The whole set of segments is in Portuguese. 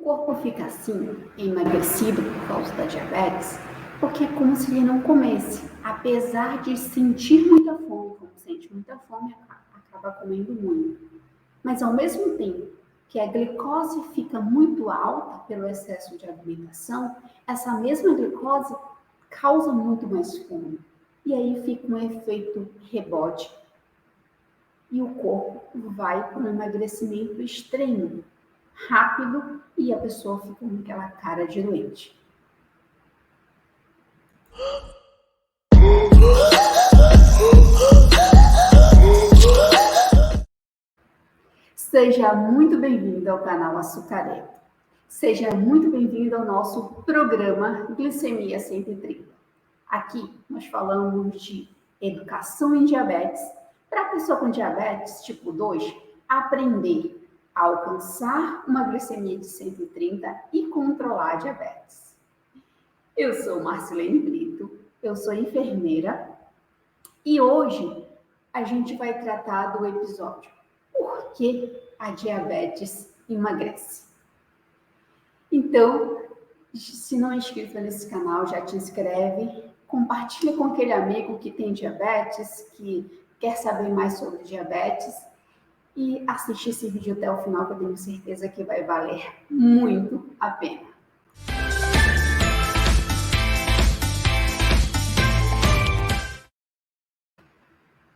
corpo fica assim, emagrecido por causa da diabetes, porque é como se ele não comesse. Apesar de sentir muita fome, como sente muita fome, acaba comendo muito. Mas ao mesmo tempo que a glicose fica muito alta pelo excesso de alimentação, essa mesma glicose causa muito mais fome. E aí fica um efeito rebote e o corpo vai para um emagrecimento extremo, rápido, e a pessoa fica com aquela cara de doente. Seja muito bem-vindo ao canal Açucaré. Seja muito bem-vindo ao nosso programa Glicemia 130. Aqui nós falamos de educação em diabetes para a pessoa com diabetes tipo 2 aprender a alcançar uma glicemia de 130 e controlar a diabetes. Eu sou Marcilene Brito, eu sou enfermeira e hoje a gente vai tratar do episódio Por que a diabetes emagrece? Então, se não é inscrito nesse canal, já te inscreve, compartilha com aquele amigo que tem diabetes, que quer saber mais sobre diabetes e assiste esse vídeo até o final, que eu tenho certeza que vai valer muito a pena.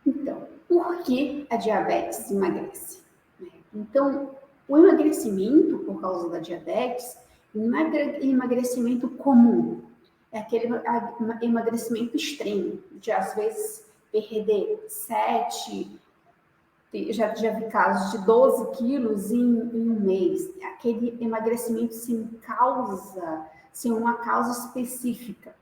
Então, por que a diabetes emagrece? Então, o emagrecimento por causa da diabetes não é emagrecimento comum, é aquele emagrecimento extremo, de às vezes perder 7, já vi casos de 12 quilos em um mês, aquele emagrecimento sem causa, sem uma causa específica,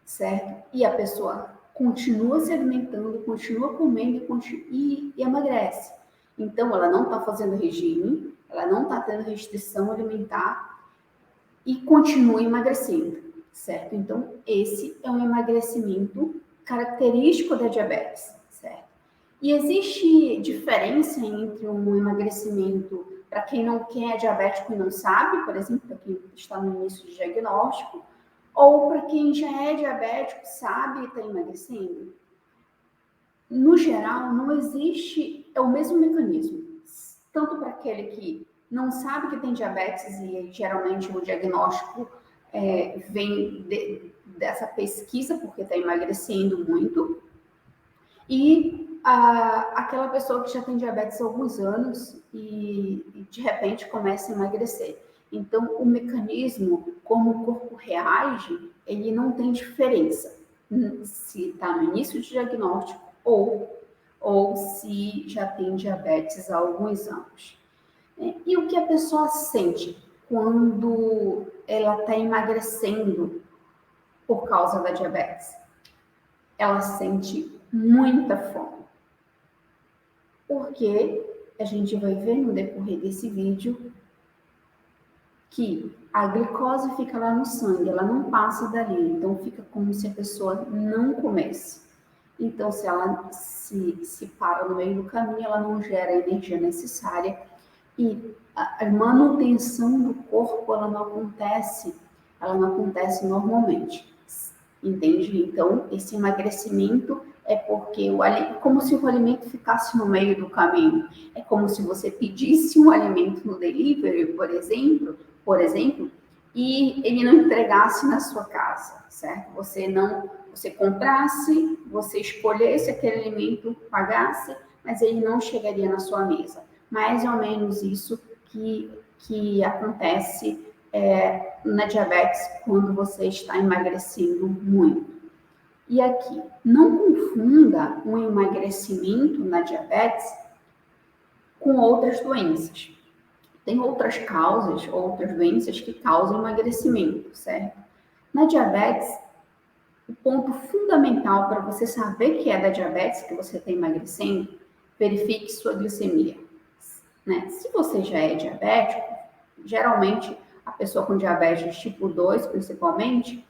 certo? E a pessoa continua se alimentando, continua comendo e emagrece. Então, ela não está fazendo regime, ela não está tendo restrição alimentar e continua emagrecendo, certo? Então, esse é um emagrecimento característico da diabetes, certo? E existe diferença entre um emagrecimento para quem não é diabético e não sabe, por exemplo, para quem está no início de diagnóstico, ou para quem já é diabético, sabe e está emagrecendo. No geral, não existe, é o mesmo mecanismo, tanto para aquele que não sabe que tem diabetes e geralmente o diagnóstico vem dessa pesquisa porque está emagrecendo muito, e aquela pessoa que já tem diabetes há alguns anos e de repente começa a emagrecer. Então, o mecanismo, como o corpo reage, ele não tem diferença se está no início de diagnóstico ou se já tem diabetes há alguns anos. E o que a pessoa sente quando ela está emagrecendo por causa da diabetes? Ela sente muita fome. Porque a gente vai ver no decorrer desse vídeo que a glicose fica lá no sangue, ela não passa dali, então fica como se a pessoa não comesse. Então, se ela se para no meio do caminho, ela não gera a energia necessária e a manutenção do corpo, ela não acontece normalmente, entende? Então, esse emagrecimento é porque como se o alimento ficasse no meio do caminho. É como se você pedisse um alimento no delivery, por exemplo, e ele não entregasse na sua casa, certo? Você comprasse, você escolhesse aquele alimento, pagasse, mas ele não chegaria na sua mesa. Mais ou menos isso que acontece na diabetes quando você está emagrecendo muito. E aqui, não confunda um emagrecimento na diabetes com outras doenças. Tem outras causas, outras doenças que causam emagrecimento, certo? Na diabetes, o ponto fundamental para você saber que é da diabetes, que você está emagrecendo, verifique sua glicemia. Né? Se você já é diabético, geralmente a pessoa com diabetes tipo 2, principalmente,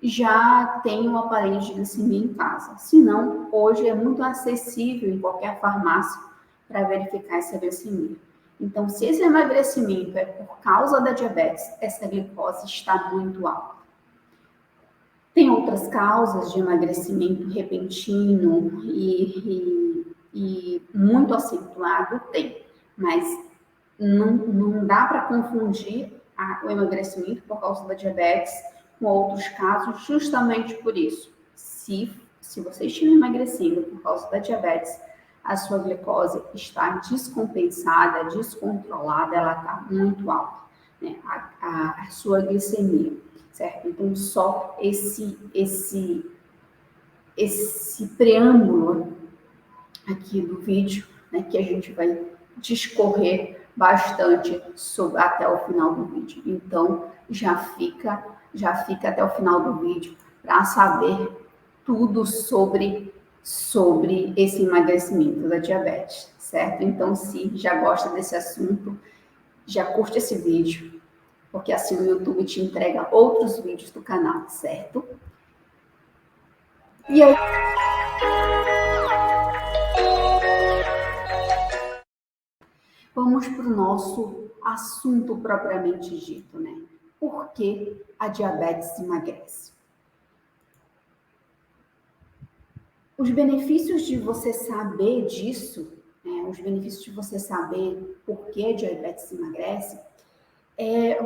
já tem um aparelho de glicemia em casa. Se não, hoje é muito acessível em qualquer farmácia para verificar essa glicemia. Então, se esse emagrecimento é por causa da diabetes, essa glicose está muito alta. Tem outras causas de emagrecimento repentino e muito acentuado? Tem, mas não dá para confundir o emagrecimento por causa da diabetes com outros casos, justamente por isso. Se você estiver emagrecendo por causa da diabetes, a sua glicose está descompensada, descontrolada, ela está muito alta, né? A sua glicemia, certo? Então, só esse preâmbulo aqui do vídeo, né, que a gente vai discorrer bastante até o final do vídeo. Então, já fica até o final do vídeo para saber tudo sobre esse emagrecimento da diabetes, certo? Então, se já gosta desse assunto, já curte esse vídeo, porque assim o YouTube te entrega outros vídeos do canal, certo? E aí, vamos para o nosso assunto propriamente dito, né? Por que a diabetes emagrece? Os benefícios de você saber disso, né, os benefícios de você saber por que a diabetes emagrece,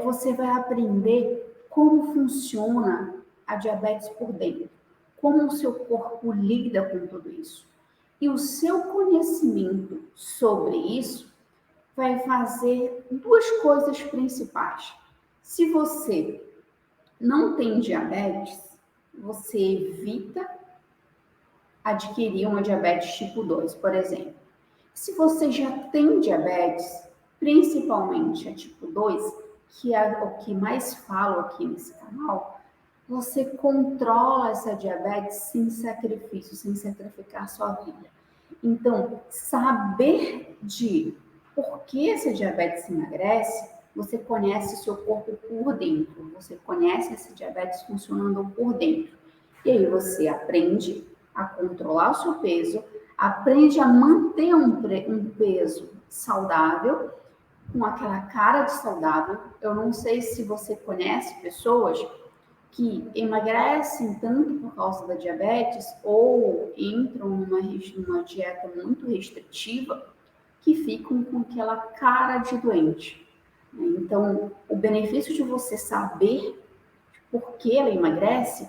você vai aprender como funciona a diabetes por dentro, como o seu corpo lida com tudo isso. E o seu conhecimento sobre isso vai fazer duas coisas principais. Se você não tem diabetes, você evita adquirir uma diabetes tipo 2, por exemplo. Se você já tem diabetes, principalmente a tipo 2, que é o que mais falo aqui nesse canal, você controla essa diabetes sem sacrifício, sem sacrificar a sua vida. Então, saber de por que essa diabetes emagrece, você conhece o seu corpo por dentro, você conhece essa diabetes funcionando por dentro. E aí você aprende a controlar o seu peso, aprende a manter um peso saudável, com aquela cara de saudável. Eu não sei se você conhece pessoas que emagrecem tanto por causa da diabetes ou entram numa dieta muito restritiva que ficam com aquela cara de doente. Então, o benefício de você saber por que ela emagrece,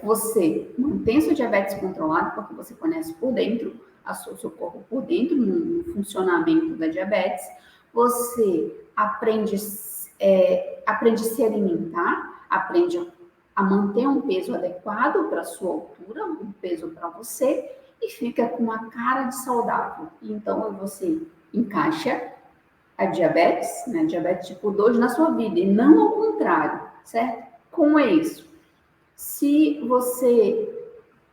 você mantém sua diabetes controlada, porque você conhece por dentro, o seu corpo por dentro, no funcionamento da diabetes, você aprende a se alimentar, aprende a manter um peso adequado para a sua altura, um peso para você, e fica com uma cara de saudável. Então, você encaixa a diabetes, né, diabetes tipo 2 na sua vida, e não ao contrário, certo? Como é isso? Se você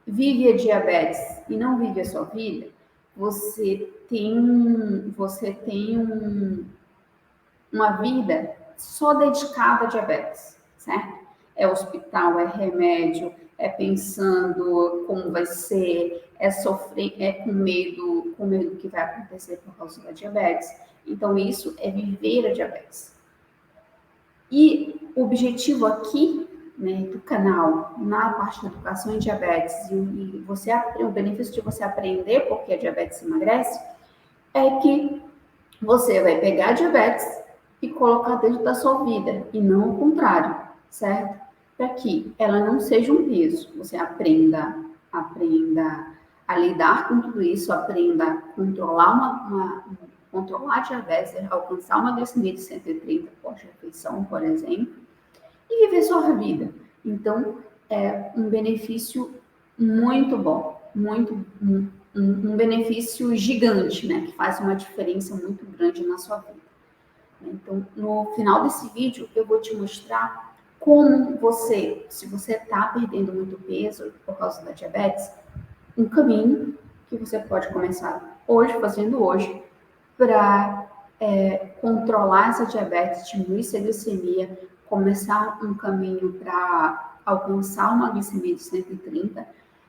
vive a diabetes e não vive a sua vida, você tem uma vida só dedicada à diabetes, certo? É hospital, é remédio, é pensando como vai ser, é sofrer, é com medo do que vai acontecer por causa da diabetes. Então, isso é viver a diabetes. E o objetivo aqui, né, do canal, na parte da educação em diabetes, e o benefício de você aprender porque a diabetes emagrece, é que você vai pegar a diabetes e colocar dentro da sua vida, e não o contrário, certo? Para que ela não seja um peso. Você aprenda a lidar com tudo isso, aprenda a controlar a diabetes, alcançar uma glicemia de 130 pós-refeição, por exemplo, e viver sua vida. Então, é um benefício muito bom, um benefício gigante, né, que faz uma diferença muito grande na sua vida. Então, no final desse vídeo, eu vou te mostrar como você, se você está perdendo muito peso por causa da diabetes, um caminho que você pode começar fazendo hoje, para controlar essa diabetes, diminuir essa glicemia, começar um caminho para alcançar uma glicemia de 130,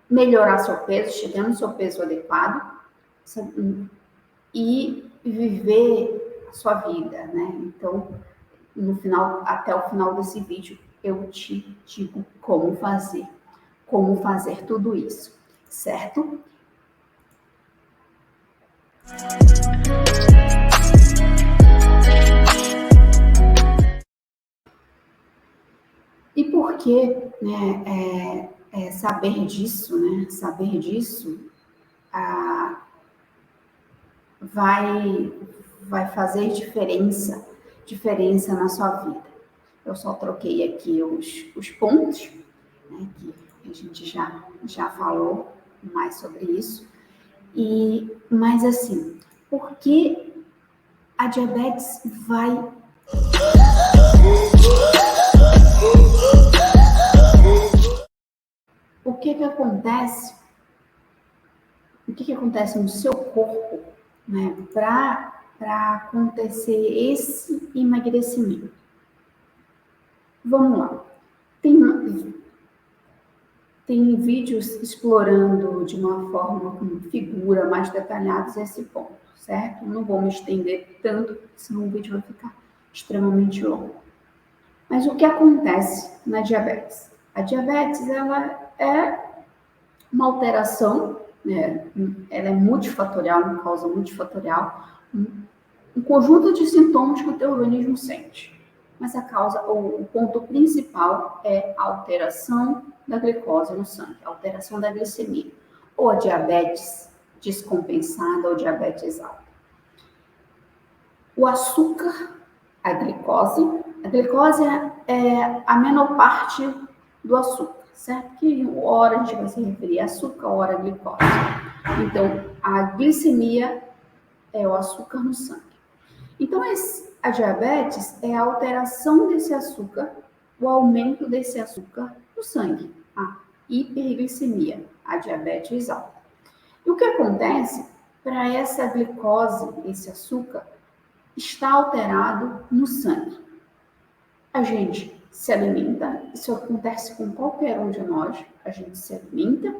melhorar seu peso, chegar no seu peso adequado, e viver a sua vida, né? Então, no final, até o final desse vídeo, eu te digo como fazer tudo isso, certo? E por que, né, saber disso, né? Saber disso vai fazer diferença na sua vida. Eu só troquei aqui os pontos, né, que a gente já falou mais sobre isso. Mas assim, por que a diabetes vai... O que que acontece? O que que acontece no seu corpo, né, para acontecer esse emagrecimento? Vamos lá. Tem vídeos explorando de uma forma com figura mais detalhadas esse ponto, certo? Não vou me estender tanto, senão o vídeo vai ficar extremamente longo. Mas o que acontece na diabetes? A diabetes, ela é uma alteração, né? Ela é multifatorial, uma causa multifatorial, um conjunto de sintomas que o teu organismo sente. Mas o ponto principal é a alteração da glicose no sangue, a alteração da glicemia, ou a diabetes descompensada ou diabetes alta. O açúcar, a glicose é a menor parte do açúcar, certo? Que hora a gente vai se referir a açúcar, hora a glicose. Então, a glicemia é o açúcar no sangue. Então, a diabetes é a alteração desse açúcar, o aumento desse açúcar no sangue, a hiperglicemia, a diabetes alta. E o que acontece para essa glicose, esse açúcar, está alterado no sangue? A gente se alimenta, isso acontece com qualquer um de nós, a gente se alimenta,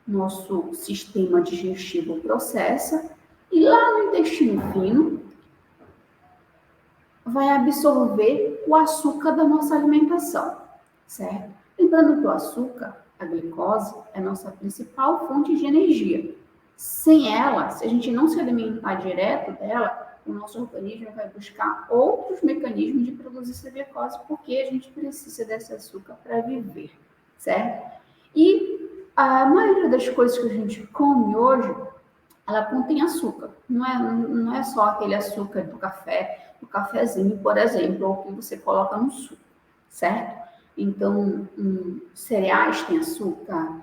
nosso sistema digestivo processa, e lá no intestino fino, vai absorver o açúcar da nossa alimentação, certo? Lembrando que o açúcar, a glicose, é a nossa principal fonte de energia. Sem ela, se a gente não se alimentar direto dela, o nosso organismo vai buscar outros mecanismos de produzir essa glicose, porque a gente precisa desse açúcar para viver, certo? E a maioria das coisas que a gente come hoje, ela contém açúcar. Não é só aquele açúcar do café, do cafezinho, por exemplo, ou que você coloca no suco, certo? Então, cereais têm açúcar,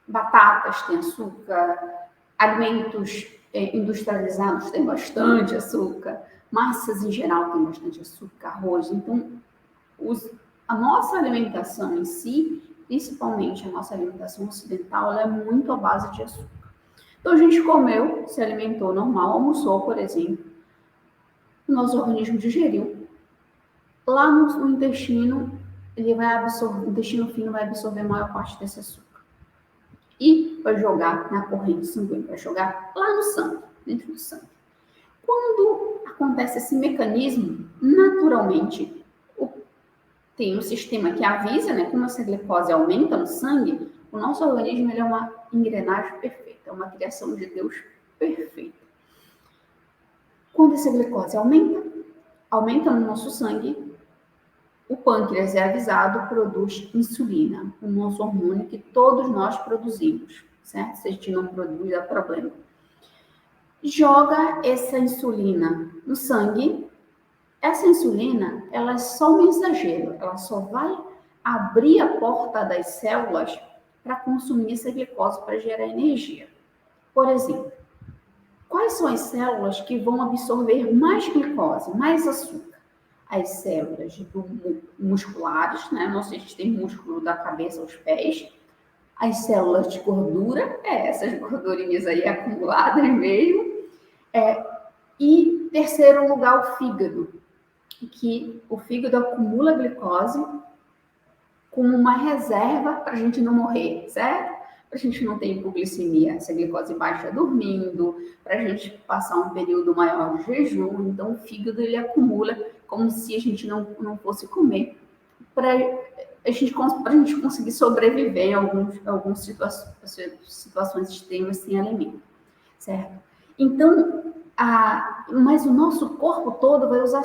batatas têm açúcar, alimentos industrializados têm bastante açúcar, massas em geral têm bastante açúcar, arroz. Então, a nossa alimentação em si, principalmente a nossa alimentação ocidental, ela é muito à base de açúcar. Então, a gente comeu, se alimentou normal, almoçou, por exemplo, o nosso organismo digeriu. Lá no intestino, o intestino fino vai absorver a maior parte desse açúcar. E vai jogar na corrente sanguínea, vai jogar lá no sangue, dentro do sangue. Quando acontece esse mecanismo, naturalmente, tem um sistema que avisa, né? Como essa glicose aumenta no sangue, o nosso organismo ele é uma engrenagem perfeita, é uma criação de Deus perfeita. Quando essa glicose aumenta no nosso sangue, o pâncreas é avisado, produz insulina, o nosso hormônio que todos nós produzimos, certo? Se a gente não produz, dá problema. Joga essa insulina no sangue. Essa insulina, ela é só um mensageiro, ela só vai abrir a porta das células para consumir essa glicose para gerar energia. Por exemplo, quais são as células que vão absorver mais glicose, mais açúcar? As células musculares, né? Não sei se tem músculo da cabeça aos pés. As células de gordura, essas gordurinhas aí acumuladas mesmo. E terceiro lugar, o fígado, que o fígado acumula glicose como uma reserva para a gente não morrer, certo? para a gente não ter hipoglicemia, essa glicose baixa dormindo, para a gente passar um período maior de jejum. Então, o fígado ele acumula como se a gente não fosse comer, para a gente conseguir sobreviver em algumas situações extremas sem alimento, certo? Então, mas o nosso corpo todo vai usar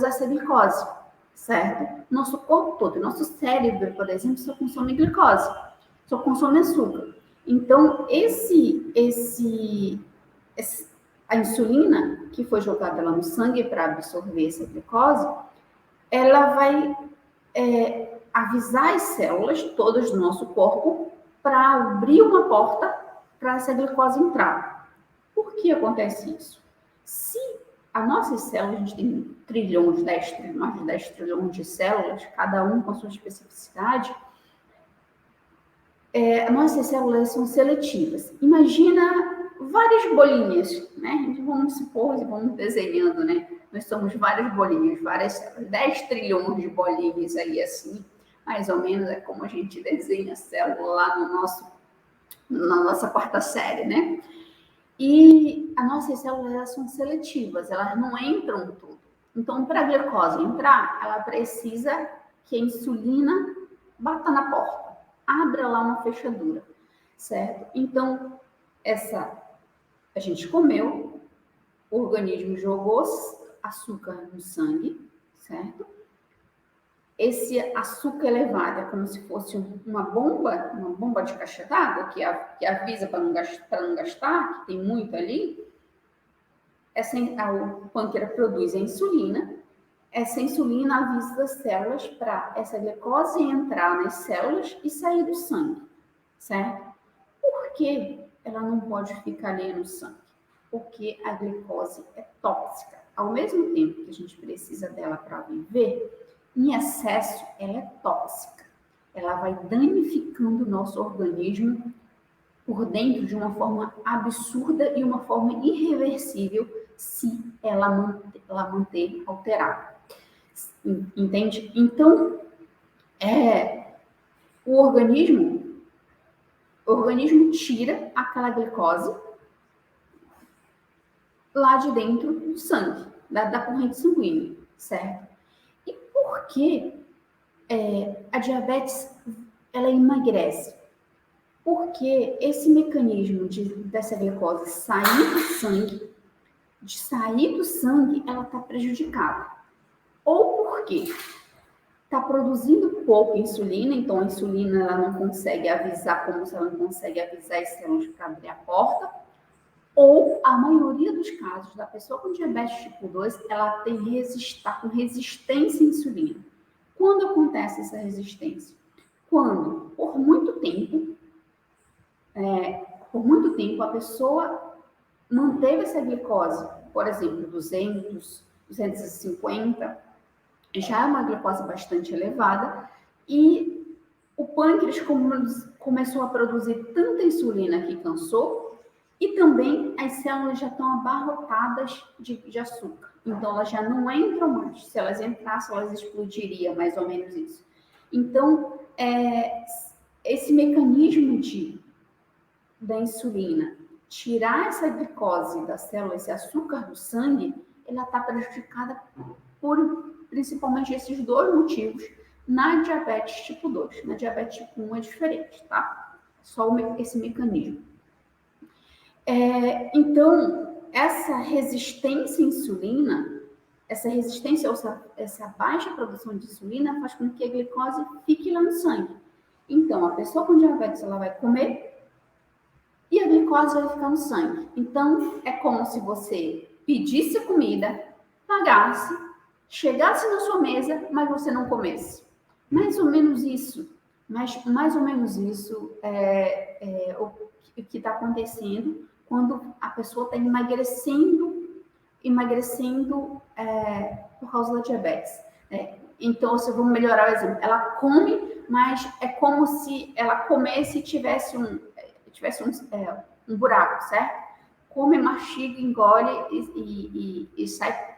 essa glicose, certo? Nosso corpo todo, nosso cérebro, por exemplo, só consome glicose, só consome açúcar. Então, a insulina que foi jogada lá no sangue para absorver essa glicose, ela vai avisar as células todas do nosso corpo para abrir uma porta para essa glicose entrar. Por que acontece isso? Se as nossas células, a gente tem trilhões, mais de 10 trilhões de células, cada um com a sua especificidade, as nossas células são seletivas. Imagina várias bolinhas, né? Vamos supor, vamos desenhando, né? Nós somos várias bolinhas, várias células, 10 trilhões de bolinhas aí assim, mais ou menos é como a gente desenha a célula lá na nossa quarta série, né? E as nossas células elas são seletivas, elas não entram tudo. Então, para a glicose entrar, ela precisa que a insulina bata na porta, abra lá uma fechadura, certo? Então, a gente comeu, o organismo jogou açúcar no sangue, certo? Esse açúcar elevado é como se fosse uma bomba de caixa d'água que avisa para não gastar, que tem muito ali. O pâncreas produz a insulina. Essa insulina avisa as células para essa glicose entrar nas células e sair do sangue, certo? Por que ela não pode ficar ali no sangue? Porque a glicose é tóxica. Ao mesmo tempo que a gente precisa dela para viver, em excesso, ela é tóxica. Ela vai danificando o nosso organismo por dentro de uma forma absurda e uma forma irreversível se ela manter alterada. Entende? Então, o organismo tira aquela glicose lá de dentro do sangue, da corrente sanguínea, certo? E por que a diabetes ela emagrece? Porque esse mecanismo dessa glicose sair do sangue, ela está prejudicada. Ou porque está produzindo pouco insulina, então a insulina ela não consegue avisar, como se ela não consegue avisar as células para abrir a porta, ou a maioria dos casos da pessoa com diabetes tipo 2, ela está com resistência à insulina. Quando acontece essa resistência? Quando, por muito tempo, a pessoa manteve essa glicose, por exemplo, 200, 250, já é uma glicose bastante elevada, e o pâncreas começou a produzir tanta insulina que cansou, e também as células já estão abarrotadas de açúcar. Então, elas já não entram mais. Se elas entrassem, elas explodiriam, mais ou menos isso. Então, esse mecanismo da insulina tirar essa glicose da célula, esse açúcar do sangue, ela está prejudicada por principalmente esses dois motivos na diabetes tipo 2. Na diabetes tipo 1 é diferente, tá? Só esse mecanismo. Então, essa resistência à insulina, essa baixa produção de insulina faz com que a glicose fique lá no sangue. Então, a pessoa com diabetes, ela vai comer e a glicose vai ficar no sangue. Então, é como se você pedisse comida, pagasse, chegasse na sua mesa, mas você não comesse. Mais ou menos isso. Mais ou menos isso é o que está acontecendo quando a pessoa está emagrecendo por causa da diabetes. Então, se eu vou melhorar o exemplo, ela come, mas é como se ela comesse e tivesse um buraco, certo? Come, mastiga, engole e sai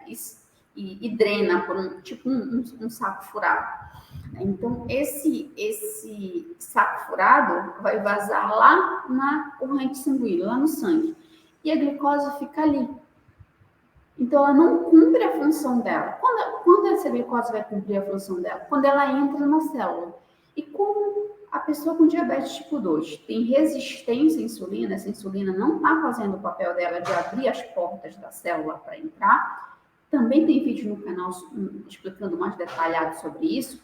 e drena por um saco furado. Então, esse saco furado vai vazar lá na corrente sanguínea, lá no sangue. E a glicose fica ali. Então, ela não cumpre a função dela. Quando essa glicose vai cumprir a função dela? Quando ela entra na célula. E como a pessoa com diabetes tipo 2 tem resistência à insulina, essa insulina não está fazendo o papel dela de abrir as portas da célula para entrar, também tem vídeo no canal explicando mais detalhado sobre isso,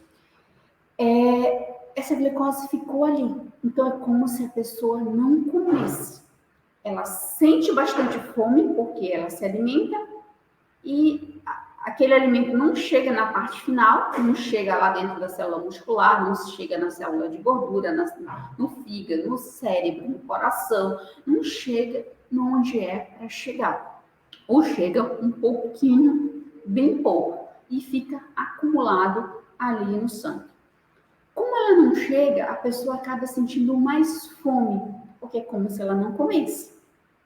essa glicose ficou ali. Então, é como se a pessoa não comesse. Ela sente bastante fome, porque ela se alimenta, e aquele alimento não chega na parte final, não chega lá dentro da célula muscular, não chega na célula de gordura, no fígado, no cérebro, no coração, não chega onde é para chegar. Ou chega um pouquinho, bem pouco, e fica acumulado ali no sangue. Como ela não chega, a pessoa acaba sentindo mais fome, porque é como se ela não comesse.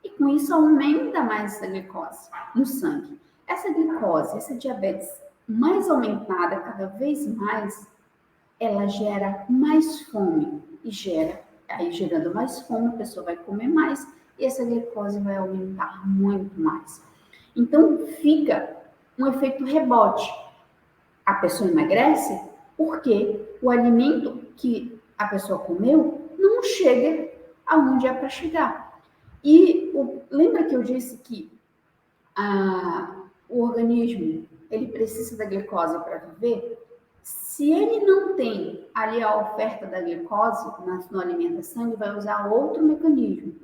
E com isso aumenta mais essa glicose no sangue. Essa glicose, essa diabetes mais aumentada cada vez mais, ela gera mais fome e gerando mais fome, a pessoa vai comer mais e essa glicose vai aumentar muito mais. Então fica um efeito rebote. A pessoa emagrece porque o alimento que a pessoa comeu não chega aonde é para chegar. E lembra que eu disse que o organismo ele precisa da glicose para viver? Se ele não tem ali a oferta da glicose no alimentação, ele vai usar outro mecanismo.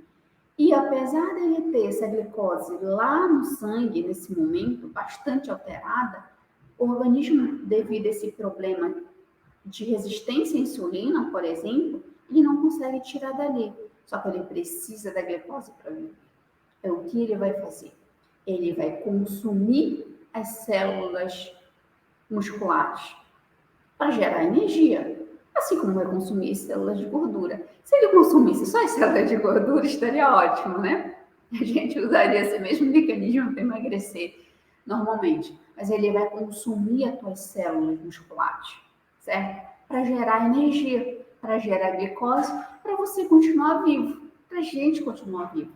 E apesar dele ter essa glicose lá no sangue, nesse momento, bastante alterada, o organismo, devido a esse problema de resistência à insulina, por exemplo, ele não consegue tirar dali. Só que ele precisa da glicose para viver. Então, o que ele vai fazer? Ele vai consumir as células musculares para gerar energia, assim como vai consumir as células de gordura. Se ele consumisse só as células de gordura, estaria ótimo, né? A gente usaria esse mesmo mecanismo para emagrecer normalmente. Mas ele vai consumir as tuas células musculares, certo? Para gerar energia, para gerar glicose, para você continuar vivo, para a gente continuar vivo.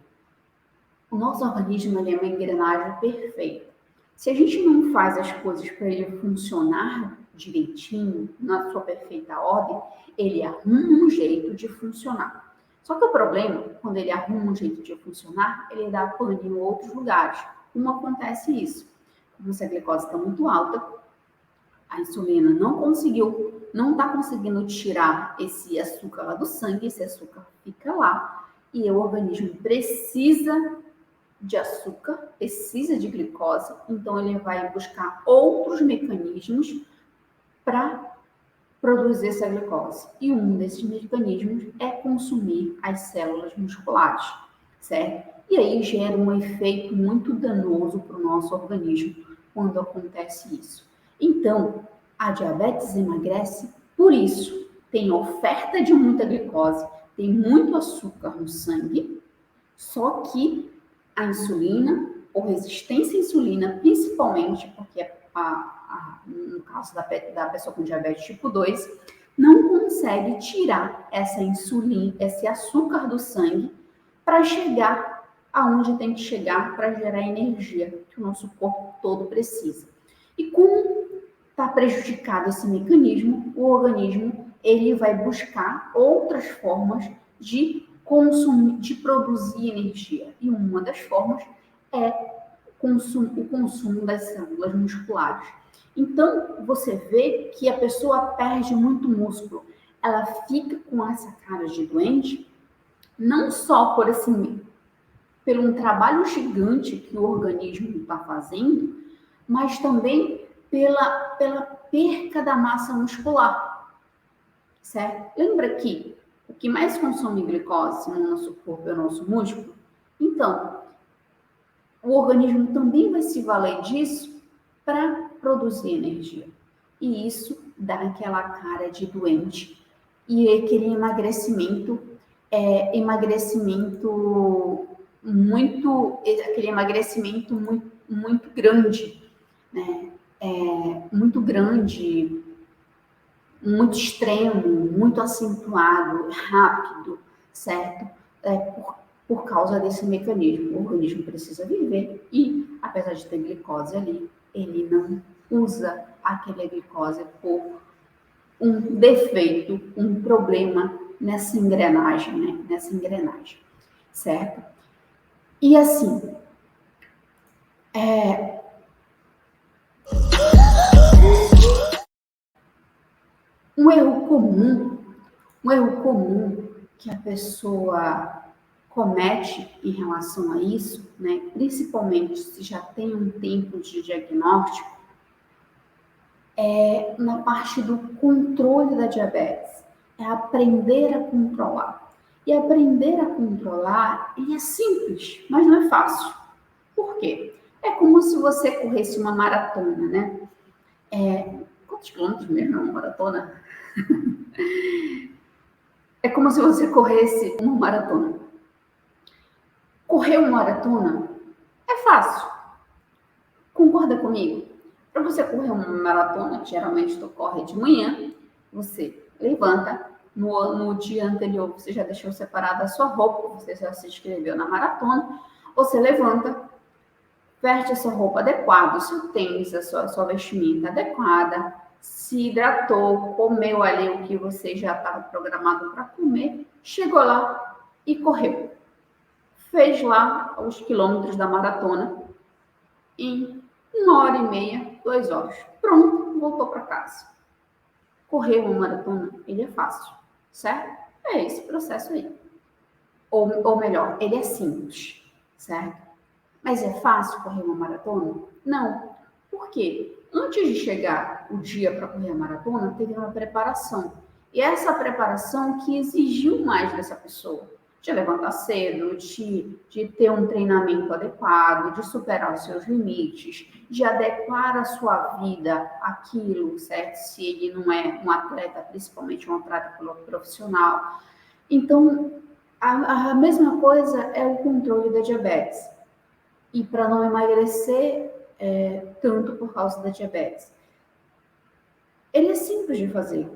O nosso organismo é uma engrenagem perfeita. Se a gente não faz as coisas para ele funcionar direitinho, na sua perfeita ordem, ele arruma um jeito de funcionar. Só que o problema, quando ele arruma um jeito de funcionar, ele dá pane em outros lugares. Como acontece isso? Como se a glicose está muito alta, a insulina não está conseguindo tirar esse açúcar lá do sangue, esse açúcar fica lá, e o organismo precisa de açúcar, precisa de glicose, então ele vai buscar outros mecanismos para produzir essa glicose. E um desses mecanismos é consumir as células musculares, certo? E aí gera um efeito muito danoso para o nosso organismo quando acontece isso. Então, a diabetes emagrece por isso. Tem oferta de muita glicose, tem muito açúcar no sangue, só que a insulina, ou resistência à insulina, principalmente porque no caso da pessoa com diabetes tipo 2, não consegue tirar essa insulina, esse açúcar do sangue para chegar aonde tem que chegar para gerar energia que o nosso corpo todo precisa. E como está prejudicado esse mecanismo, o organismo ele vai buscar outras formas de consumir, de produzir energia. E uma das formas é o consumo das células musculares. Então, você vê que a pessoa perde muito músculo. Ela fica com essa cara de doente, não só pelo um trabalho gigante que o organismo está fazendo, mas também pela perca da massa muscular, certo? Lembra que o que mais consome glicose no nosso corpo é o nosso músculo? Então, o organismo também vai se valer disso para produzir energia. E isso dá aquela cara de doente. E aquele emagrecimento muito grande, né, muito grande, muito extremo, muito acentuado, rápido, certo? Por causa desse mecanismo. O organismo precisa viver e, apesar de ter glicose ali, ele não usa aquela glicose por um defeito, um problema nessa engrenagem, né? Nessa engrenagem, certo? E assim, um erro comum, um erro comum que a pessoa comete em relação a isso, né, principalmente se já tem um tempo de diagnóstico, é na parte do controle da diabetes, é aprender a controlar. E aprender a controlar, ele é simples, mas não é fácil. Por quê? É como se você corresse uma maratona, né? Quantos quilômetros mesmo é uma maratona? É como se você corresse uma maratona. Correr uma maratona é fácil. Concorda comigo? Para você correr uma maratona, que geralmente tu corre de manhã, você levanta, no dia anterior você já deixou separada a sua roupa, você já se inscreveu na maratona, você levanta, veste a sua roupa adequada, o seu tênis, a sua vestimenta adequada, se hidratou, comeu ali o que você já estava programado para comer, chegou lá e correu. Fez lá os quilômetros da maratona em 1h30, 2 horas. Pronto, voltou para casa. Correr uma maratona, ele é fácil, certo? É esse processo aí. Ou melhor, ele é simples, certo? Mas é fácil correr uma maratona? Não. Por quê? Antes de chegar o dia para correr a maratona, teve uma preparação. E essa preparação que exigiu mais dessa pessoa. De levantar cedo, de ter um treinamento adequado, de superar os seus limites, de adequar a sua vida àquilo, certo? Se ele não é um atleta, principalmente um atleta profissional. Então, a mesma coisa é o controle da diabetes. E para não emagrecer tanto por causa da diabetes. Ele é simples de fazer,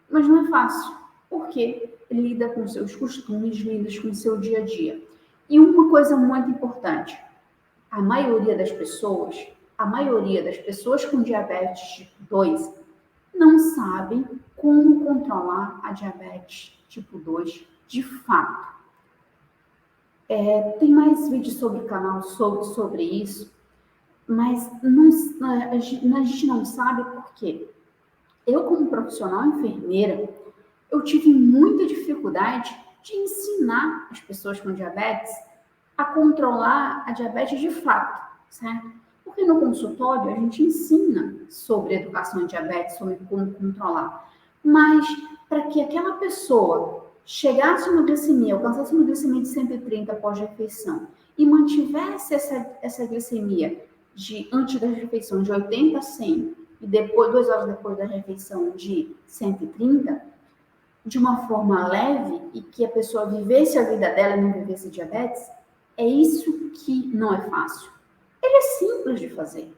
mas não é fácil, porque ele lida com seus costumes, lida com o seu dia a dia. E uma coisa muito importante, a maioria das pessoas com diabetes tipo 2 não sabem como controlar a diabetes tipo 2 de fato. Tem mais vídeos sobre o canal sobre isso, mas a gente não sabe por quê. Eu, como profissional enfermeira, eu tive muita dificuldade de ensinar as pessoas com diabetes a controlar a diabetes de fato, certo? Porque no consultório a gente ensina sobre educação em diabetes, sobre como controlar. Mas para que aquela pessoa chegasse uma glicemia, alcançasse uma glicemia de 130 pós-refeição e mantivesse essa glicemia antes da refeição de 80 a 100 e depois, 2 horas depois da refeição de 130, de uma forma leve e que a pessoa vivesse a vida dela e não vivesse diabetes, é isso que não é fácil. Ele é simples de fazer,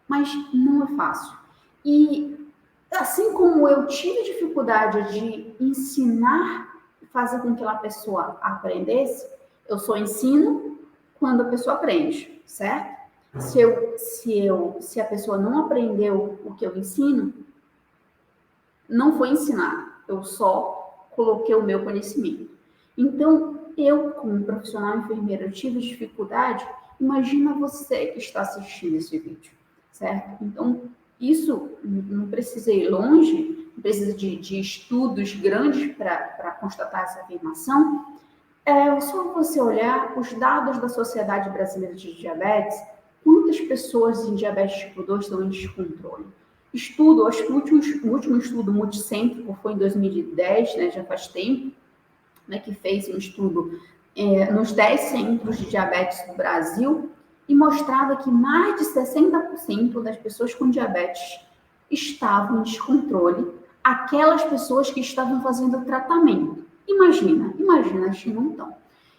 mas não é fácil. E assim como eu tive dificuldade de ensinar, fazer com que aquela pessoa aprendesse, eu só ensino quando a pessoa aprende, certo? Se a pessoa não aprendeu o que eu ensino, não foi ensinar, eu só coloquei o meu conhecimento. Então, eu, como profissional enfermeira, tive dificuldade, imagina você que está assistindo esse vídeo, certo? Então, isso não precisa ir longe, não precisa de estudos grandes para constatar essa afirmação. É só você olhar os dados da Sociedade Brasileira de Diabetes, quantas pessoas em diabetes tipo 2 estão em descontrole. Estudo, acho que o último estudo multicêntrico foi em 2010, né, já faz tempo, né, que fez um estudo nos 10 centros de diabetes do Brasil e mostrava que mais de 60% das pessoas com diabetes estavam em descontrole, aquelas pessoas que estavam fazendo tratamento. Imagina, as que não estão.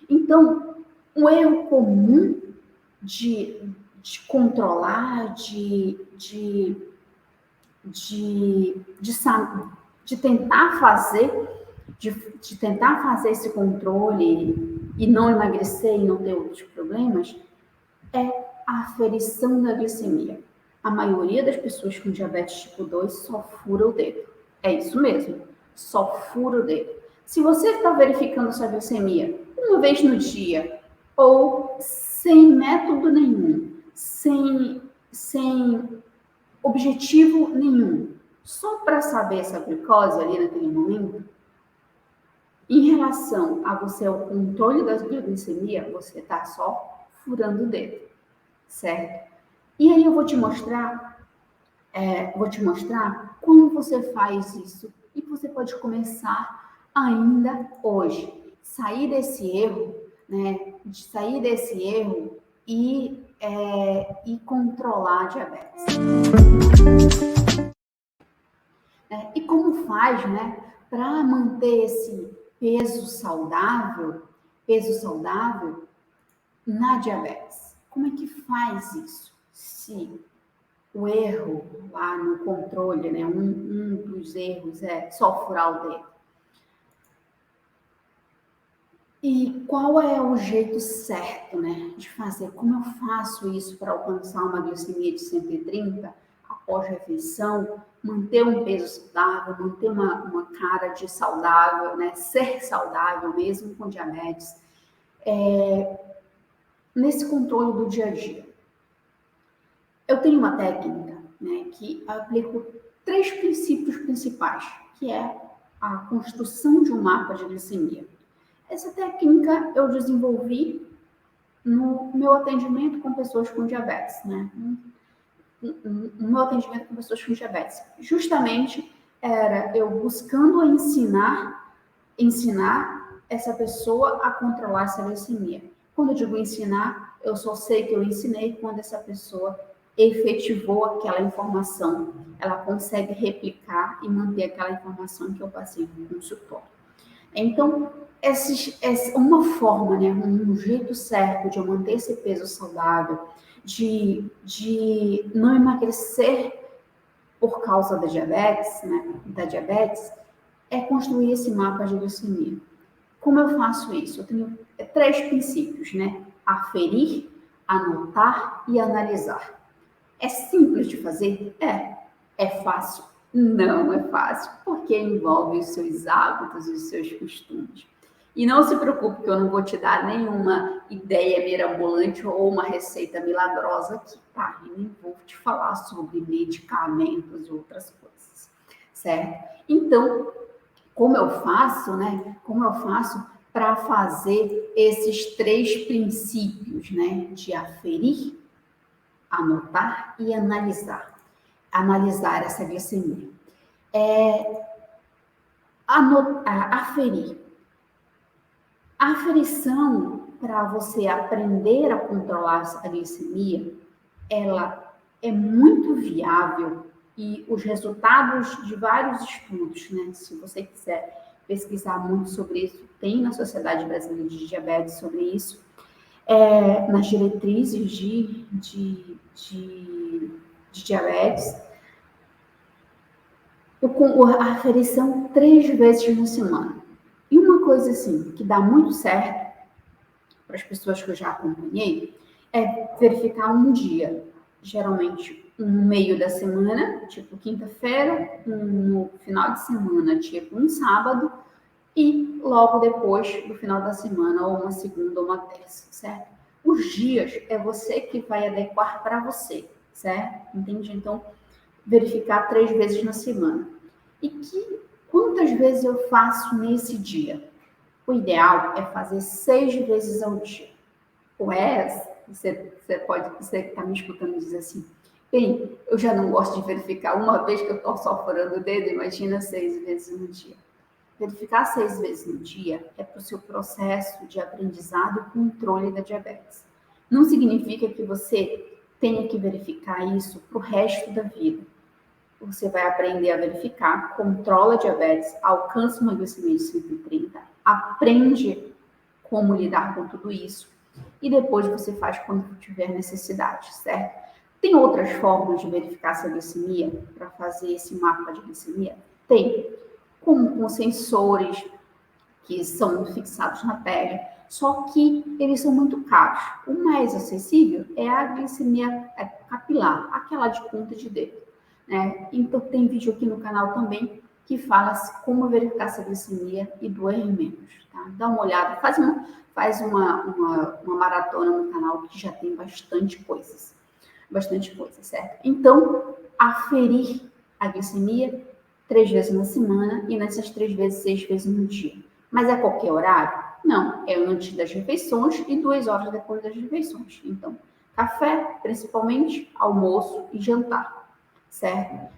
Então, um erro comum controlar, de tentar fazer, de tentar fazer esse controle e não emagrecer e não ter outros problemas, é a aferição da glicemia. A maioria das pessoas com diabetes tipo 2 só fura o dedo. É isso mesmo, só fura o dedo. Se você está verificando sua glicemia uma vez no dia, ou sem método nenhum, sem objetivo nenhum, só para saber essa glicose ali naquele momento, em relação a você ao controle da glicemia, você está só furando o dedo, certo? E aí eu vou te mostrar como você faz isso e que você pode começar ainda hoje. Sair desse erro, né? De sair desse erro e controlar a diabetes. E como faz, né? Para manter esse peso saudável na diabetes. Como é que faz isso? Se o erro lá no controle, né? Um dos erros é só furar o dedo. E qual é o jeito certo, né, de fazer? Como eu faço isso para alcançar uma glicemia de 130 após refeição, manter um peso saudável, manter uma cara de saudável, né, ser saudável mesmo com diabetes, nesse controle do dia a dia? Eu tenho uma técnica, né, que aplico 3 princípios principais, que é a construção de um mapa de glicemia. Essa técnica eu desenvolvi no meu atendimento com pessoas com diabetes, né? No meu atendimento com pessoas com diabetes. Justamente era eu buscando ensinar essa pessoa a controlar essa glicemia. Quando eu digo ensinar, eu só sei que eu ensinei quando essa pessoa efetivou aquela informação. Ela consegue replicar e manter aquela informação que eu passei no consultório. Então, uma forma, né, um jeito certo de eu manter esse peso saudável, de não emagrecer por causa da diabetes, né, é construir esse mapa de glicemia. Como eu faço isso? Eu tenho 3 princípios, né? Aferir, anotar e analisar. É simples de fazer? É fácil? Não é fácil, porque envolve os seus hábitos e os seus costumes. E não se preocupe que eu não vou te dar nenhuma ideia mirabolante ou uma receita milagrosa aqui, tá? Eu nem vou te falar sobre medicamentos e outras coisas, certo? Então, como eu faço, né? Como eu faço para fazer esses 3 princípios, né? De aferir, anotar e analisar. Analisar essa glicemia. Aferir. A aferição, para você aprender a controlar a glicemia, ela é muito viável e os resultados de vários estudos, né? Se você quiser pesquisar muito sobre isso, tem na Sociedade Brasileira de Diabetes sobre isso, nas diretrizes de diabetes, a aferição 3 vezes na semana. E uma coisa assim, que dá muito certo para as pessoas que eu já acompanhei, é verificar um dia, geralmente no meio da semana, tipo quinta-feira, no final de semana, tipo um sábado, e logo depois do final da semana, ou uma segunda ou uma terça, certo? Os dias é você que vai adequar para você, certo? Entende? Então, verificar 3 vezes na semana. E quantas vezes eu faço nesse dia? O ideal é fazer 6 vezes ao dia. Você que está me escutando dizer assim, bem, eu já não gosto de verificar uma vez que eu estou só furando o dedo, imagina 6 vezes no dia. Verificar 6 vezes no dia é para o seu processo de aprendizado e controle da diabetes. Não significa que você tenha que verificar isso para o resto da vida. Você vai aprender a verificar, controla a diabetes, alcança uma glicemia de 130, aprende como lidar com tudo isso e depois você faz quando tiver necessidade, certo? Tem outras formas de verificar essa glicemia, para fazer esse mapa de glicemia? Tem, como com sensores que são fixados na pele, só que eles são muito caros. O mais acessível é a glicemia capilar, aquela de ponta de dedo, né? Então tem vídeo aqui no canal também que fala como verificar essa glicemia e doer menos, tá? Dá uma olhada, faz uma maratona no canal que já tem bastante coisa, certo? Então, aferir a glicemia 3 vezes na semana e nessas 3 vezes, 6 vezes no dia. Mas é qualquer horário? Não, é antes das refeições e 2 horas depois das refeições. Então, café, principalmente, almoço e jantar, certo?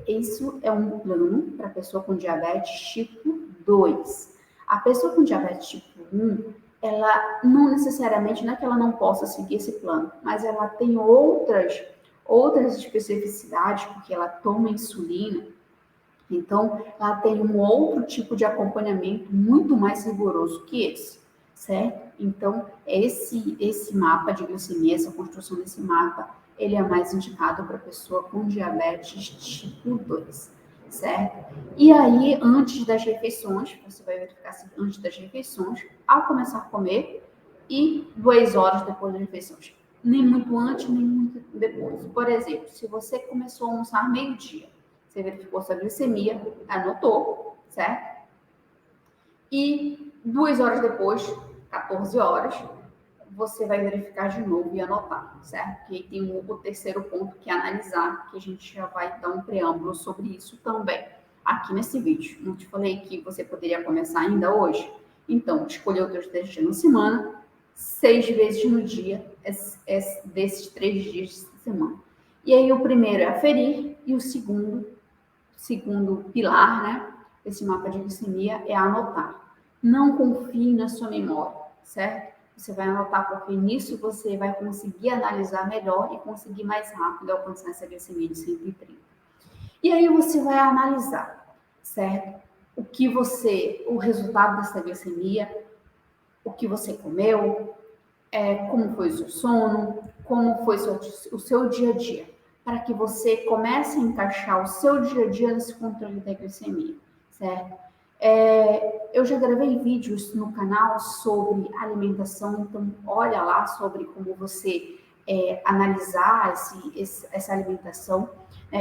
Isso é um plano para pessoa com diabetes tipo 2. A pessoa com diabetes tipo 1, ela não necessariamente, não é que ela não possa seguir esse plano, mas ela tem outras especificidades, porque ela toma insulina, então ela tem um outro tipo de acompanhamento muito mais rigoroso que esse, certo? Então, esse mapa de glicemia, essa construção desse mapa, ele é mais indicado para pessoa com diabetes tipo 2, certo? E aí, antes das refeições, você vai verificar se antes das refeições, ao começar a comer, e 2 horas depois das refeições. Nem muito antes, nem muito depois. Por exemplo, se você começou a almoçar meio-dia, você verificou sua glicemia, anotou, certo? E 2 horas depois, 14 horas, você vai verificar de novo e anotar, certo? Que aí tem o terceiro ponto que é analisar, que a gente já vai dar um preâmbulo sobre isso também aqui nesse vídeo. Não te falei que você poderia começar ainda hoje? Então, escolher os teus 3 dias na semana, 6 vezes no dia, desses 3 dias da semana. E aí o primeiro é aferir e o segundo pilar, né, desse mapa de glicemia é anotar. Não confie na sua memória, certo? Você vai anotar porque nisso você vai conseguir analisar melhor e conseguir mais rápido alcançar essa glicemia de 130. E aí você vai analisar, certo? O resultado dessa glicemia, o que você comeu, como foi o seu sono, como foi o seu dia a dia, para que você comece a encaixar o seu dia a dia nesse controle da glicemia, certo? Eu já gravei vídeos no canal sobre alimentação, então olha lá sobre como você analisar essa alimentação.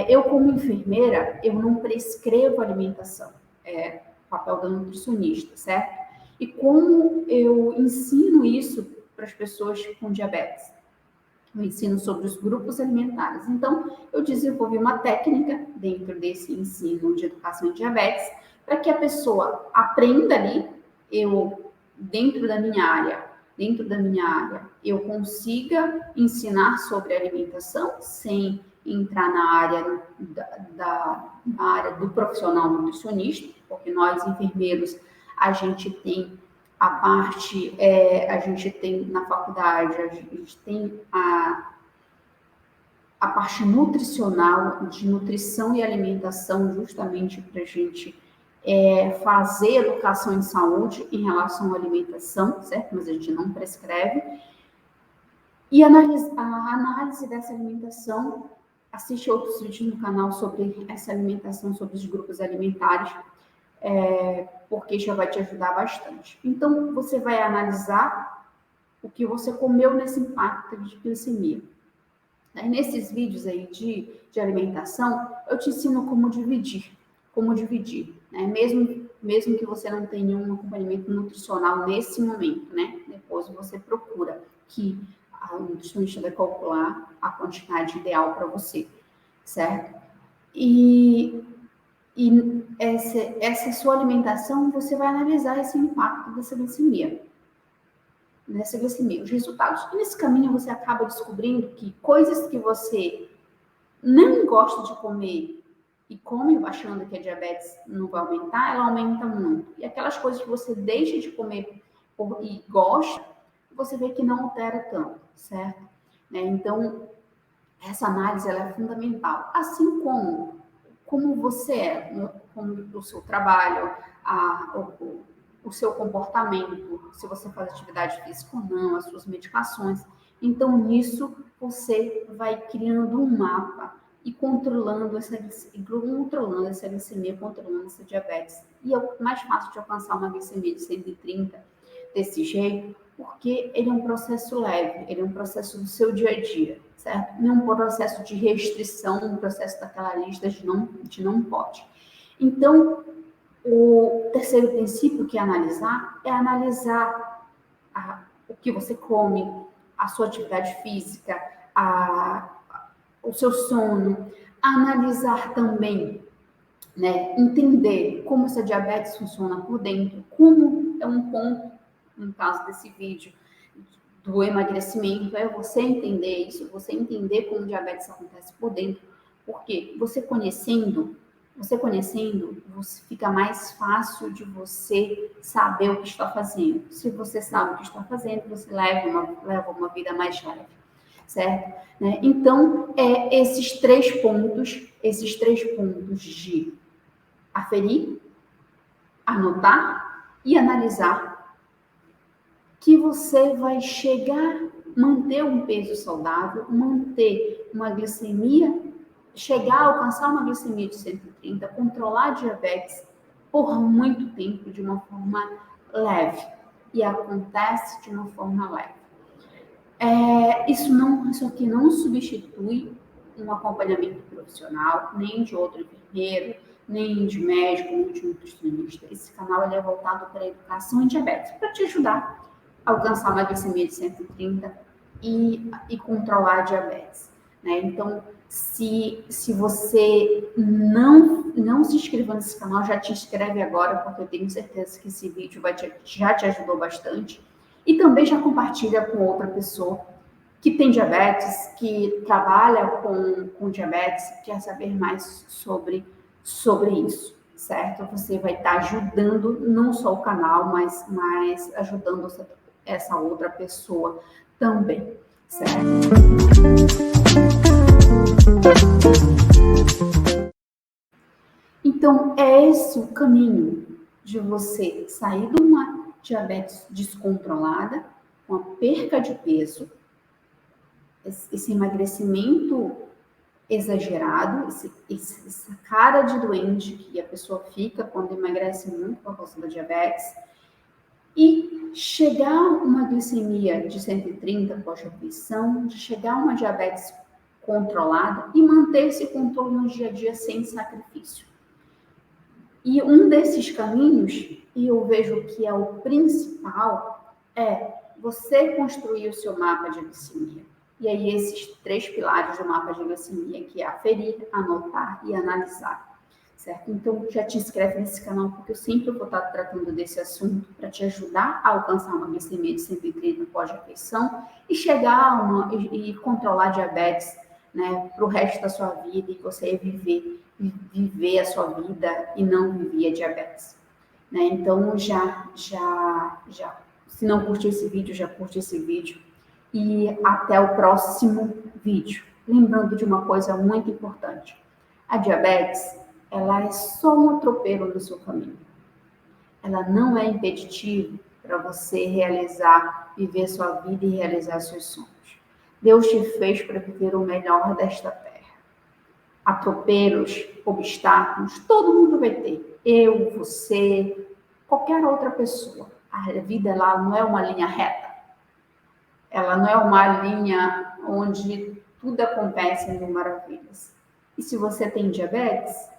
Eu, como enfermeira, eu não prescrevo alimentação, é papel da nutricionista, certo? E como eu ensino isso para as pessoas com diabetes? Eu ensino sobre os grupos alimentares. Então, eu desenvolvi uma técnica dentro desse ensino de educação em diabetes para que a pessoa aprenda ali, dentro da minha área, eu consiga ensinar sobre alimentação sem entrar na área na área do profissional nutricionista, porque nós enfermeiros a gente tem a gente tem na faculdade, a gente tem a parte nutricional, de nutrição e alimentação, justamente para a gente fazer educação em saúde em relação à alimentação, certo? Mas a gente não prescreve. E a análise dessa alimentação, assiste outros vídeos no canal sobre essa alimentação, sobre os grupos alimentares, porque já vai te ajudar bastante. Então, você vai analisar o que você comeu nesse impacto de glicemia. Nesses vídeos aí de alimentação, eu te ensino como dividir, né? Mesmo que você não tenha um acompanhamento nutricional nesse momento, né? Depois você procura que a nutricionista vai calcular a quantidade ideal para você, certo? E essa sua alimentação, você vai analisar esse impacto dessa glicemia, os resultados. E nesse caminho você acaba descobrindo que coisas que você não gosta de comer e come achando que a diabetes não vai aumentar, ela aumenta muito. E aquelas coisas que você deixa de comer e gosta, você vê que não altera tanto, certo? Então, essa análise ela é fundamental. Assim como você como o seu trabalho, o seu comportamento, se você faz atividade física ou não, as suas medicações. Então, nisso, você vai criando um mapa e controlando essa glicemia, controlando essa diabetes. E é mais fácil de alcançar uma glicemia de 130 desse jeito, porque ele é um processo leve, ele é um processo do seu dia a dia, certo? Não é um processo de restrição, um processo daquela lista de não pode. Então, o terceiro princípio que é analisar o que você come, a sua atividade física, o seu sono, analisar também, né, entender como essa diabetes funciona por dentro, como é um ponto, no caso desse vídeo, do emagrecimento, é você entender isso, você entender como diabetes acontece por dentro, porque você conhecendo, fica mais fácil de você saber o que está fazendo. Se você sabe o que está fazendo, você leva uma vida mais leve, certo? Né? Então, esses três pontos de aferir, anotar e analisar, que você vai manter um peso saudável, manter uma glicemia, chegar a alcançar uma glicemia de 130, controlar a diabetes por muito tempo de uma forma leve. E acontece de uma forma leve. Isso aqui não substitui um acompanhamento profissional, nem de outro enfermeiro, nem de médico, nem de nutricionista. Esse canal é voltado para a educação em diabetes, para te ajudar a alcançar uma glicemia de 130 e controlar a diabetes. Né? Então, se você não se inscreveu nesse canal, já te inscreve agora, porque eu tenho certeza que esse vídeo já te ajudou bastante. E também já compartilha com outra pessoa que tem diabetes, que trabalha com diabetes, quer saber mais sobre isso, certo? Você vai estar ajudando não só o canal, mas ajudando essa outra pessoa também, certo? Então, é esse o caminho de você sair de uma diabetes descontrolada, com a perca de peso, esse emagrecimento exagerado, essa cara de doente que a pessoa fica quando emagrece muito por causa da diabetes, e chegar a uma glicemia de 130 pós-refeição, de chegar a uma diabetes controlada e manter esse controle no dia a dia sem sacrifício. E um desses caminhos, e eu vejo que é o principal, é você construir o seu mapa de glicemia. E aí esses três pilares do mapa de glicemia, que é aferir, anotar e analisar, certo? Então já te inscreve nesse canal, porque eu sempre vou estar tratando desse assunto para te ajudar a alcançar uma glicemia de 130 pós-refeição e e controlar a diabetes, né, para o resto da sua vida, e você viver a sua vida e não viver a diabetes. Né? Então, se não curtiu esse vídeo, já curte esse vídeo. E até o próximo vídeo. Lembrando de uma coisa muito importante. A diabetes, ela é só um atropelo no seu caminho. Ela não é impeditivo para você viver sua vida e realizar seus sonhos. Deus te fez para viver o melhor desta terra. Atropelos, obstáculos, todo mundo vai ter. Eu, você, qualquer outra pessoa. A vida lá não é uma linha reta. Ela não é uma linha onde tudo acontece em maravilhas. E se você tem diabetes,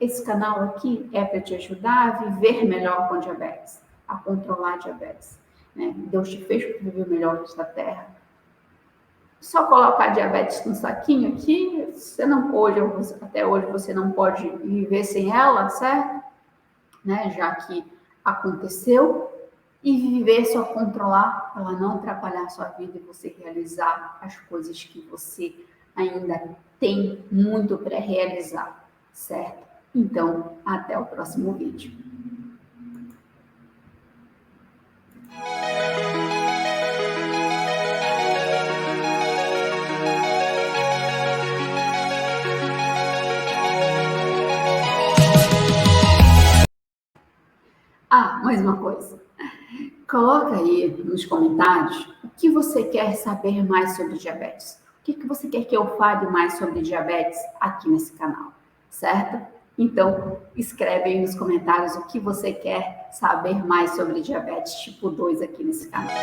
esse canal aqui é para te ajudar a viver melhor com diabetes, a controlar a diabetes. Né? Deus te fez para viver melhor nesta terra. Só colocar diabetes no saquinho aqui, até hoje você não pode viver sem ela, certo? Né? Já que aconteceu, e viver só controlar, para não atrapalhar a sua vida e você realizar as coisas que você ainda tem muito para realizar, certo? Então, até o próximo vídeo. mais uma coisa. Coloca aí nos comentários o que você quer saber mais sobre diabetes. O que você quer que eu fale mais sobre diabetes aqui nesse canal, certo? Então, escreve aí nos comentários o que você quer saber mais sobre diabetes tipo 2 aqui nesse canal.